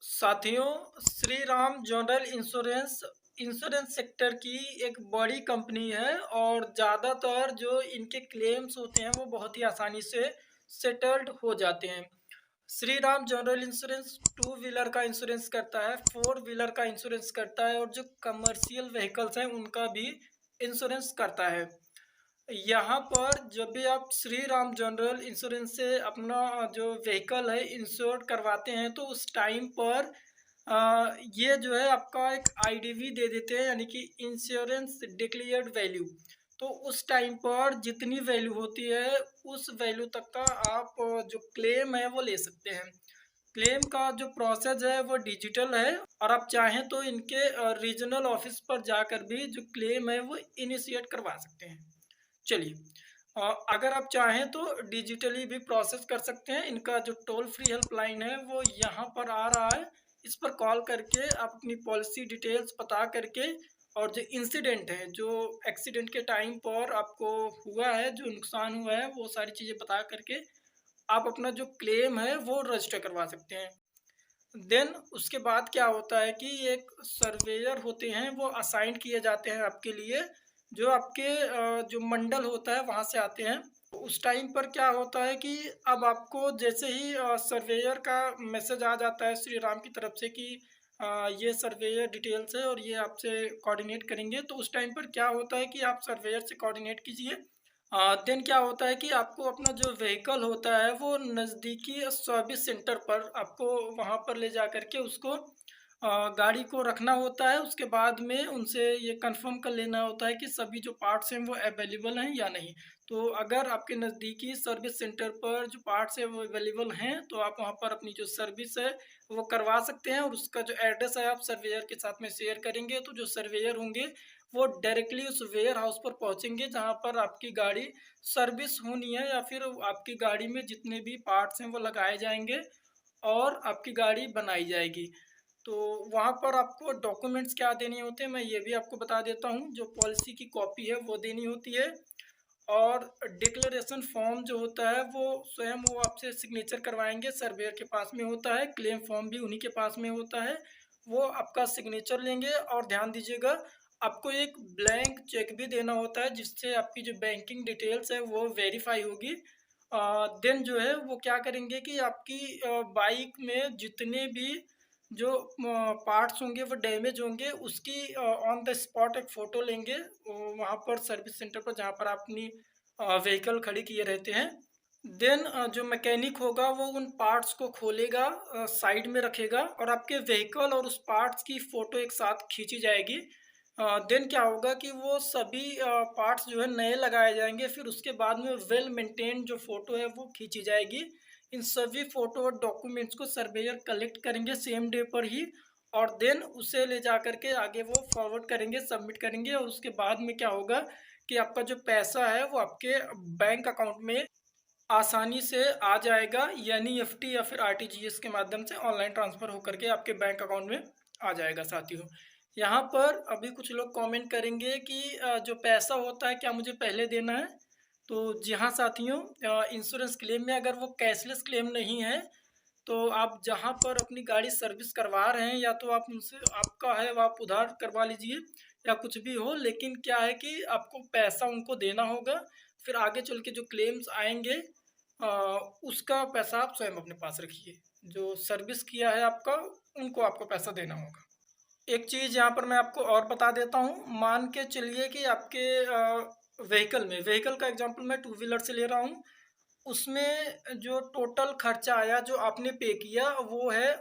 साथियों, Shri Ram general insurance insurance sector की एक बड़ी कंपनी है और ज़्यादातर जो इनके क्लेम्स होते हैं वो बहुत ही आसानी से सेटल्ड हो जाते हैं। Shri Ram general insurance two wheeler का इंश्योरेंस करता है, फोर व्हीलर का इंश्योरेंस करता है और जो कमर्शियल व्हीकल्स हैं उनका भी इंश्योरेंस करता है। यहाँ पर जब भी आप श्री राम जनरल इंश्योरेंस से अपना जो व्हीकल है इंश्योर करवाते हैं तो उस टाइम पर ये जो है आपका एक आईडीवी दे देते हैं, यानी कि इंश्योरेंस डिक्लेयर्ड वैल्यू। तो उस टाइम पर जितनी वैल्यू होती है उस वैल्यू तक का आप जो क्लेम है वो ले सकते हैं। क्लेम का जो प्रोसेस है वो डिजिटल है और आप चाहें तो इनके रीजनल ऑफिस पर जाकर भी जो क्लेम है वो इनिशिएट करवा सकते हैं। चलिए, अगर आप चाहें तो डिजिटली भी प्रोसेस कर सकते हैं। इनका जो टोल फ्री हेल्पलाइन है वो यहाँ पर आ रहा है। इस पर कॉल करके आप अपनी पॉलिसी डिटेल्स पता करके और जो इंसिडेंट है, जो एक्सीडेंट के टाइम पर आपको हुआ है, जो नुकसान हुआ है, वो सारी चीज़ें पता करके आप अपना जो क्लेम है वो रजिस्टर करवा सकते हैं। देन उसके बाद क्या होता है कि एक सर्वेयर होते हैं वो असाइन किए जाते हैं आपके लिए, जो आपके जो मंडल होता है वहाँ से आते हैं। तो उस टाइम पर क्या होता है कि अब आपको जैसे ही सर्वेयर का मैसेज आ जाता है श्री राम की तरफ से कि ये सर्वेयर डिटेल्स है और ये आपसे कोऑर्डिनेट करेंगे, तो उस टाइम पर क्या होता है कि आप सर्वेयर से कोऑर्डिनेट कीजिए। देन क्या होता है कि आपको अपना जो व्हीकल होता है वो नज़दीकी सर्विस सेंटर पर आपको वहाँ पर ले जा कर के उसको गाड़ी को रखना होता है। उसके बाद में उनसे ये कंफर्म कर लेना होता है कि सभी जो पार्ट्स हैं वो अवेलेबल हैं या नहीं। तो अगर आपके नज़दीकी सर्विस सेंटर पर जो पार्ट्स हैं वो अवेलेबल हैं तो आप वहाँ पर अपनी जो सर्विस है वो करवा सकते हैं और उसका जो एड्रेस है आप सर्वेयर के साथ में शेयर करेंगे तो जो सर्वेयर होंगे वो डायरेक्टली उस वेयर हाउस पर पहुंचेंगे जहां पर आपकी गाड़ी सर्विस होनी है या फिर आपकी गाड़ी में जितने भी पार्ट्स हैं वो लगाए जाएंगे और आपकी गाड़ी बनाई जाएगी। तो वहाँ पर आपको डॉक्यूमेंट्स क्या देने होते हैं मैं ये भी आपको बता देता हूँ। जो पॉलिसी की कॉपी है वो देनी होती है और डिक्लेरेशन फॉर्म जो होता है वो स्वयं वो आपसे सिग्नेचर करवाएंगे, सर्वेयर के पास में होता है। क्लेम फॉर्म भी उन्हीं के पास में होता है, वो आपका सिग्नेचर लेंगे। और ध्यान दीजिएगा, आपको एक ब्लैंक चेक भी देना होता है जिससे आपकी जो बैंकिंग डिटेल्स है वो वेरीफाई होगी। देन जो है वो क्या करेंगे कि आपकी बाइक में जितने भी जो पार्ट्स होंगे वो डैमेज होंगे उसकी ऑन द स्पॉट एक फ़ोटो लेंगे वहाँ पर सर्विस सेंटर पर जहाँ पर आप अपनी व्हीकल खड़ी किए रहते हैं। देन जो मैकेनिक होगा वो उन पार्ट्स को खोलेगा, साइड में रखेगा और आपके व्हीकल और उस पार्ट्स की फ़ोटो एक साथ खींची जाएगी। देन क्या होगा कि वो सभी पार्ट्स जो है नए लगाए जाएंगे, फिर उसके बाद में वेल मेंटेन्ड जो फ़ोटो है वो खींची जाएगी। इन सभी फ़ोटो और डॉक्यूमेंट्स को सर्वेयर कलेक्ट करेंगे सेम डे पर ही और देन उसे ले जा कर के आगे वो फॉरवर्ड करेंगे, सबमिट करेंगे और उसके बाद में क्या होगा कि आपका जो पैसा है वो आपके बैंक अकाउंट में आसानी से आ जाएगा। एनईएफटी या फिर आरटीजीएस के माध्यम से ऑनलाइन ट्रांसफ़र होकर के आपके बैंक अकाउंट में आ जाएगा। साथियों, यहाँ पर अभी कुछ लोग कमेंट करेंगे कि जो पैसा होता है क्या मुझे पहले देना है? तो जी हाँ साथियों, इंश्योरेंस क्लेम में अगर वो कैशलेस क्लेम नहीं है तो आप जहाँ पर अपनी गाड़ी सर्विस करवा रहे हैं या तो आप उनसे आपका है वो आप उधार करवा लीजिए या कुछ भी हो, लेकिन क्या है कि आपको पैसा उनको देना होगा। फिर आगे चल के जो क्लेम्स आएंगे अ, उसका पैसा आप स्वयं अपने पास रखिए। जो सर्विस किया है आपका उनको आपको पैसा देना होगा। एक चीज़ यहाँ पर मैं आपको और बता देता हूँ। मान के चलिए कि आपके व्हीकल का एग्जांपल मैं टू व्हीलर से ले रहा हूँ। उसमें जो टोटल खर्चा आया जो आपने पे किया वो है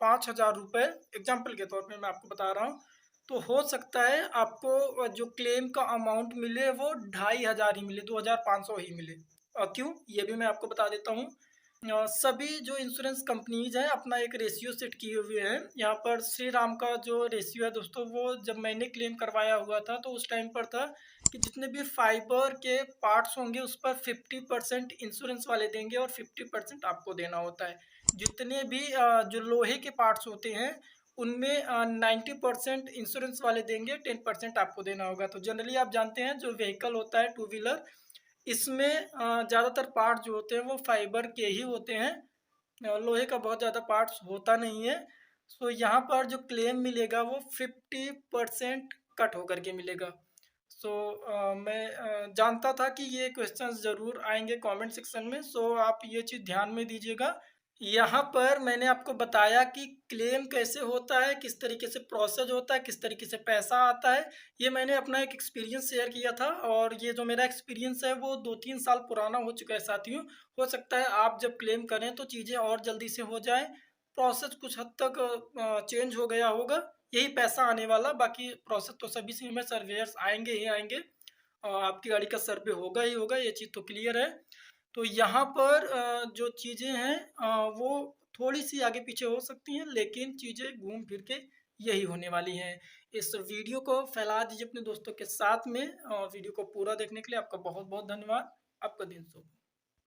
5,000 रुपये। एग्जाम्पल के तौर पे मैं आपको बता रहा हूँ। तो हो सकता है आपको जो क्लेम का अमाउंट मिले वो 2,500 ही मिले, 2,500 ही मिले। क्यों, ये भी मैं आपको बता देता हूँ। सभी जो इंश्योरेंस कंपनीज हैं अपना एक रेशियो सेट किए हुए हैं। यहाँ पर श्री राम का जो रेशियो है दोस्तों, वो जब मैंने क्लेम करवाया हुआ था तो उस टाइम पर था कि जितने भी फाइबर के पार्ट्स होंगे उस पर 50% इंश्योरेंस वाले देंगे और 50% आपको देना होता है। जितने भी जो लोहे के पार्ट्स होते हैं उनमें 90% इंश्योरेंस वाले देंगे, 10% आपको देना होगा। तो जनरली आप जानते हैं जो व्हीकल होता है टू व्हीलर, इसमें ज़्यादातर पार्ट जो होते हैं वो फाइबर के ही होते हैं। लोहे का बहुत ज़्यादा पार्ट्स होता नहीं है। सो यहाँ पर जो क्लेम मिलेगा वो 50% कट होकर के मिलेगा। सो मैं जानता था कि ये क्वेश्चंस ज़रूर आएंगे कमेंट सेक्शन में, सो आप ये चीज़ ध्यान में दीजिएगा। यहाँ पर मैंने आपको बताया कि क्लेम कैसे होता है, किस तरीके से प्रोसेस होता है, किस तरीके से पैसा आता है। ये मैंने अपना एक एक्सपीरियंस शेयर किया था, और ये जो मेरा एक्सपीरियंस है वो 2-3 साल पुराना हो चुका है साथियों। हो सकता है आप जब क्लेम करें तो चीज़ें और जल्दी से हो जाएं, प्रोसेस कुछ हद तक चेंज हो गया होगा, यही पैसा आने वाला, बाकी प्रोसेस तो सभी से में सर्वेयर्स आएंगे ही आएंगे, आपकी गाड़ी का सर्वे होगा ही होगा, ये चीज़ तो क्लियर है। तो यहाँ पर जो चीज़ें हैं वो थोड़ी सी आगे पीछे हो सकती हैं, लेकिन चीज़ें घूम फिर के यही होने वाली हैं। इस वीडियो को फैला दीजिए अपने दोस्तों के साथ में, वीडियो को पूरा देखने के लिए आपका बहुत बहुत धन्यवाद। आपका दिन शुभ।